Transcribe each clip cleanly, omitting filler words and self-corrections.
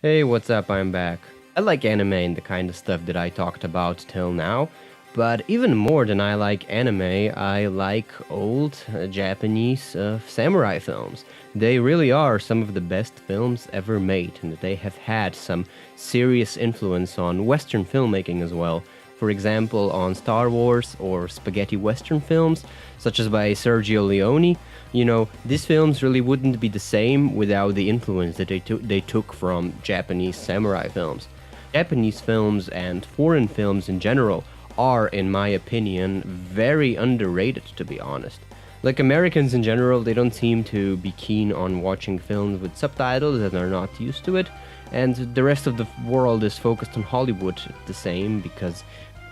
Hey, what's up? I'm back. I like anime and the kind of stuff that I talked about till now, but even more than I like anime, I like old Japanese samurai films. They really are some of the best films ever made, and they have had some serious influence on Western filmmaking as well. For example, on Star Wars or spaghetti Western films, such as by Sergio Leone. These films really wouldn't be the same without the influence that they took from Japanese samurai films. Japanese films and foreign films in general are, in my opinion, very underrated, to be honest. Like Americans in general, they don't seem to be keen on watching films with subtitles and are not used to it, and the rest of the world is focused on Hollywood the same because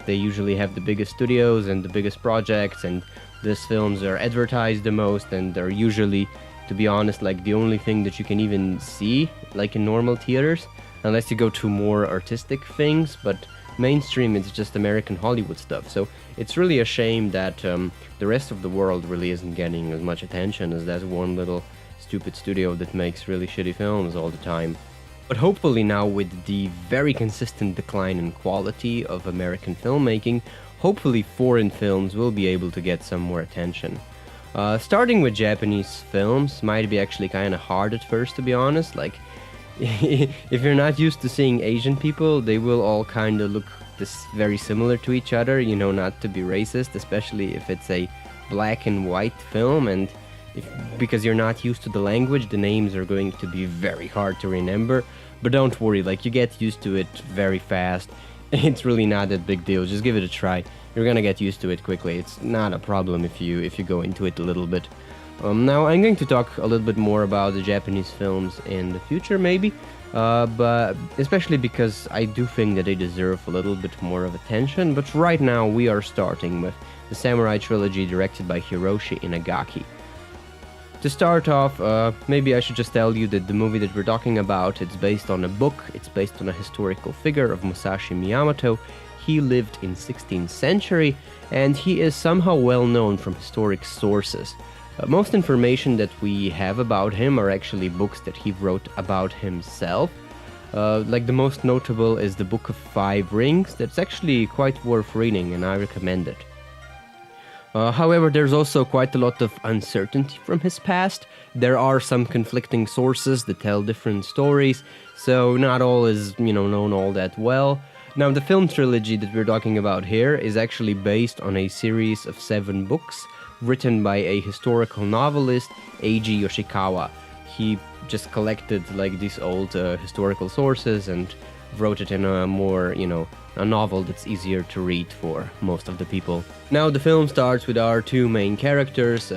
they usually have the biggest studios and the biggest projects, and these films are advertised the most, and they're usually, to be honest, like the only thing that you can even see, like in normal theaters, unless you go to more artistic things, but mainstream it's just American Hollywood stuff. So it's really a shame that the rest of the world really isn't getting as much attention as that one little stupid studio that makes really shitty films all the time. But hopefully now, with the very consistent decline in quality of American filmmaking, hopefully foreign films will be able to get some more attention. Starting with Japanese films might be actually kind of hard at first, to be honest. Like, if you're not used to seeing Asian people, they will all kind of look very similar to each other, not to be racist, especially if it's a black and white film, and because you're not used to the language, the names are going to be very hard to remember. But don't worry, like, you get used to it very fast. It's really not that big deal. Just give it a try. You're gonna get used to it quickly. It's not a problem if you go into it a little bit. Now I'm going to talk a little bit more about the Japanese films in the future, maybe, but especially because I do think that they deserve a little bit more of attention. But right now we are starting with the Samurai Trilogy directed by Hiroshi Inagaki. To start off, maybe I should just tell you that the movie that we're talking about, it's based on a book, it's based on a historical figure of Musashi Miyamoto. He lived in 16th century, and he is somehow well known from historic sources. Most information that we have about him are actually books that he wrote about himself. Like the most notable is the Book of Five Rings. That's actually quite worth reading, and I recommend it. However, there's also quite a lot of uncertainty from his past. There are some conflicting sources that tell different stories, so not all is, known all that well. Now, the film trilogy that we're talking about here is actually based on a series of 7 books written by a historical novelist, Eiji Yoshikawa. He just collected like these old historical sources and wrote it in a more, a novel that's easier to read for most of the people. Now the film starts with our two main characters,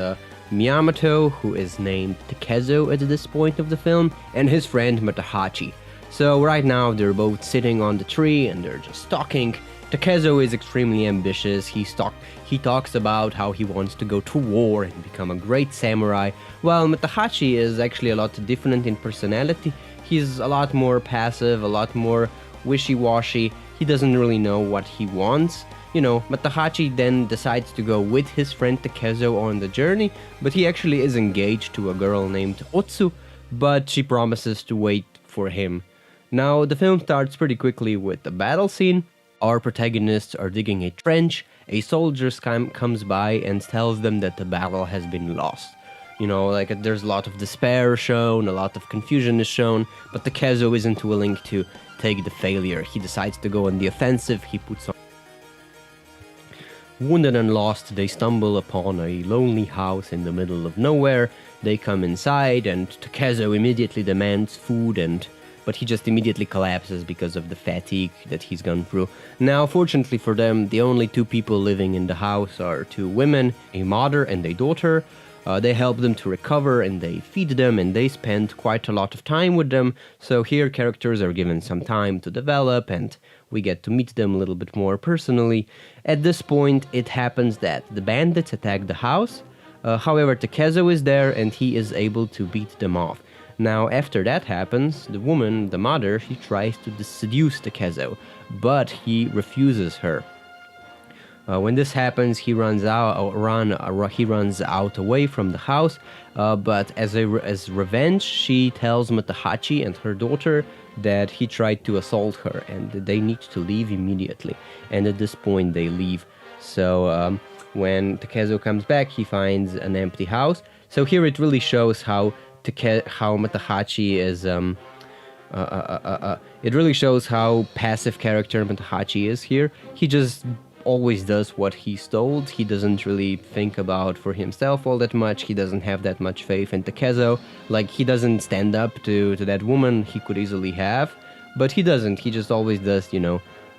Miyamoto, who is named Takezo at this point of the film, and his friend Matahachi. So right now they're both sitting on the tree and they're just talking. Takezo is extremely ambitious. He talks about how he wants to go to war and become a great samurai, while Matahachi is actually a lot different in personality. He's a lot more passive, a lot more wishy-washy. He doesn't really know what he wants. Matahachi then decides to go with his friend Takezo on the journey, but he actually is engaged to a girl named Otsu, but she promises to wait for him. Now, the film starts pretty quickly with a battle scene. Our protagonists are digging a trench. A soldier comes by and tells them that the battle has been lost. There's a lot of despair shown, a lot of confusion is shown, but Takezo isn't willing to take the failure. He decides to go on the offensive. He puts on... Wounded and lost, they stumble upon a lonely house in the middle of nowhere. They come inside, and Takezo immediately demands food, but he just immediately collapses because of the fatigue that he's gone through. Now, fortunately for them, the only 2 people living in the house are 2 women, a mother and a daughter. They help them to recover, and they feed them, and they spend quite a lot of time with them. So here characters are given some time to develop, and we get to meet them a little bit more personally. At this point, it happens that the bandits attack the house. However, Takezo is there, and he is able to beat them off. Now, after that happens, the woman, the mother, she tries to seduce Takezo, but he refuses her. When this happens, he runs out away from the house, but as revenge, she tells Matahachi and her daughter that he tried to assault her and they need to leave immediately. And at this point, they leave. So when Takezo comes back, he finds an empty house. So here it really shows how Matahachi is. It really shows how passive character Matahachi is here. He just always does what he's told. He doesn't really think about for himself all that much. He doesn't have that much faith in Takezo. Like, he doesn't stand up to that woman he could easily have, but he doesn't. He just always does,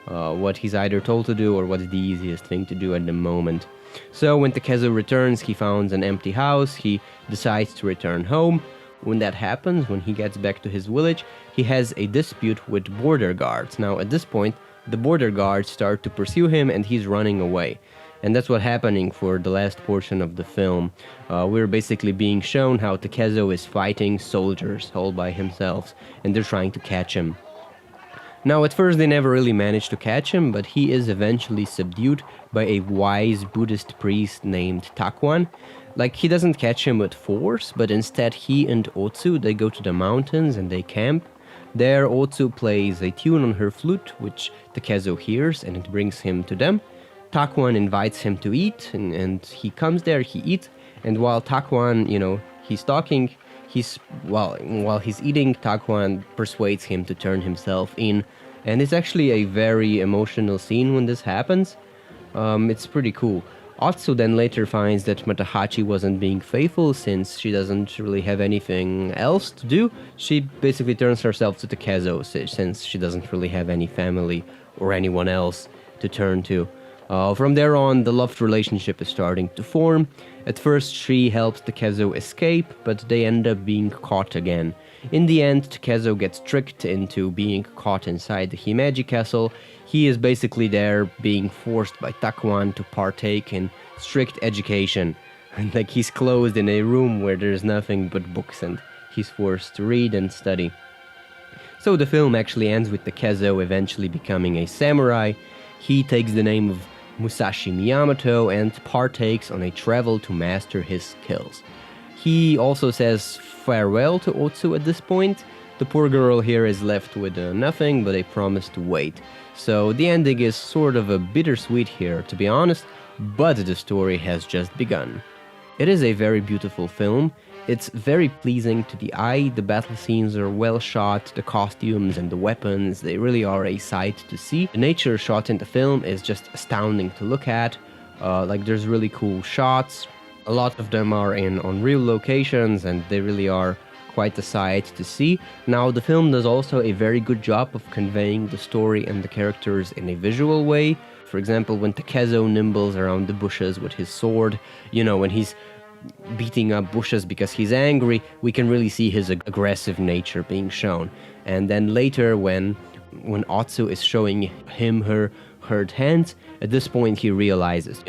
what he's either told to do or what's the easiest thing to do at the moment. So when Takezo returns, he finds an empty house. He decides to return home. When that happens, when he gets back to his village, he has a dispute with border guards. Now, at this point, the border guards start to pursue him and he's running away. And that's what's happening for the last portion of the film. We're basically being shown how Takezo is fighting soldiers all by himself, and they're trying to catch him. Now, at first they never really managed to catch him, but he is eventually subdued by a wise Buddhist priest named Takuan. Like, he doesn't catch him with force, but instead he and Otsu, they go to the mountains and they camp. There, Otsu plays a tune on her flute, which Takezo hears, and it brings him to them. Takuan invites him to eat, and he comes there, he eats, and while Takuan, he's talking, while he's eating, Takuan persuades him to turn himself in, and it's actually a very emotional scene when this happens. It's pretty cool. Otsu then later finds that Matahachi wasn't being faithful since she doesn't really have anything else to do. She basically turns herself to Takezo since she doesn't really have any family or anyone else to turn to. From there on, the love relationship is starting to form. At first, she helps Takezo escape, but they end up being caught again. In the end, Takezo gets tricked into being caught inside the Himeji castle. He is basically there being forced by Takuan to partake in strict education. And like, he's closed in a room where there's nothing but books and he's forced to read and study. So the film actually ends with Takezo eventually becoming a samurai. He takes the name of Musashi Miyamoto and partakes on a travel to master his skills. He also says farewell to Otsu at this point. The poor girl here is left with nothing but a promise to wait. So the ending is sort of a bittersweet here, to be honest, but the story has just begun. It is a very beautiful film. It's very pleasing to the eye. The battle scenes are well shot, the costumes and the weapons, they really are a sight to see. The nature shot in the film is just astounding to look at. There's really cool shots. A lot of them are on real locations and they really are quite a sight to see. Now, the film does also a very good job of conveying the story and the characters in a visual way. For example, when Takezo nimbles around the bushes with his sword, when he's beating up bushes because he's angry, we can really see his aggressive nature being shown. And then later when Otsu is showing him her hurt hands, at this point he realizes,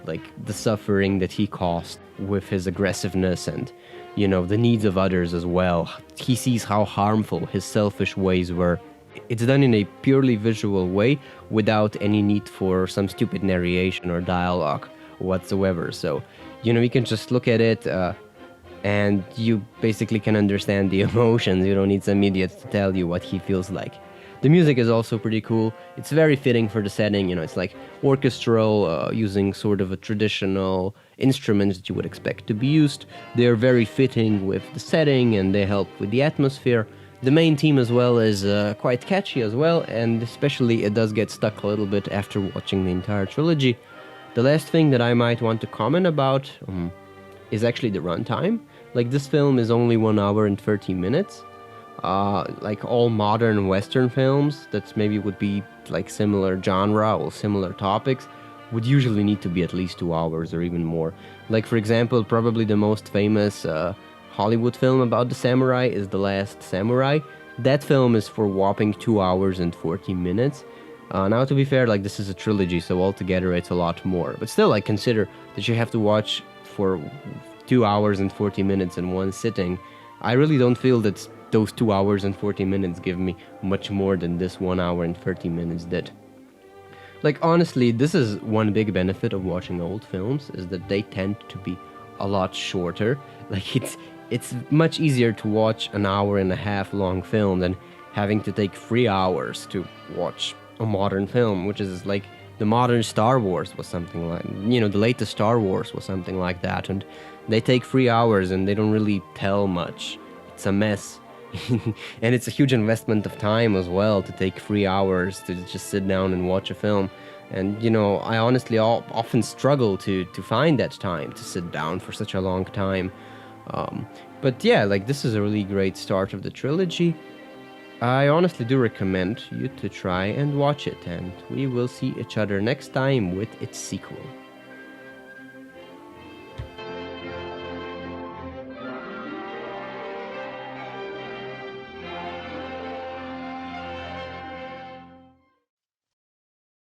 the suffering that he caused with his aggressiveness and, the needs of others as well. He sees how harmful his selfish ways were. It's done in a purely visual way without any need for some stupid narration or dialogue whatsoever. So, you can just look at it and you basically can understand the emotions. You don't need some idiot to tell you what he feels like. The music is also pretty cool. It's very fitting for the setting. It's like orchestral, using sort of a traditional instruments that you would expect to be used. They're very fitting with the setting and they help with the atmosphere. The main theme as well is quite catchy as well, and especially it does get stuck a little bit after watching the entire trilogy. The last thing that I might want to comment about is actually the runtime. Like, this film is only 1 hour and 30 minutes. Like all modern Western films that maybe would be like similar genre or similar topics would usually need to be at least 2 hours or even more. Like, for example, probably the most famous Hollywood film about the samurai is The Last Samurai. That film is for whopping 2 hours and 40 minutes. Now, to be fair, this is a trilogy, so altogether it's a lot more. But still, consider that you have to watch for 2 hours and 40 minutes in one sitting. I really don't feel that those 2 hours and 40 minutes give me much more than this 1 hour and 30 minutes did. Honestly, this is one big benefit of watching old films, is that they tend to be a lot shorter. It's much easier to watch an hour and a half long film than having to take 3 hours to watch a modern film, which is like the modern Star Wars was something like, the latest Star Wars was something like that, and they take 3 hours and they don't really tell much. It's a mess. And it's a huge investment of time as well to take 3 hours to just sit down and watch a film. And I honestly often struggle to find that time to sit down for such a long time. But yeah, like, this is a really great start of the trilogy. I honestly do recommend you to try and watch it, and we will see each other next time with its sequel.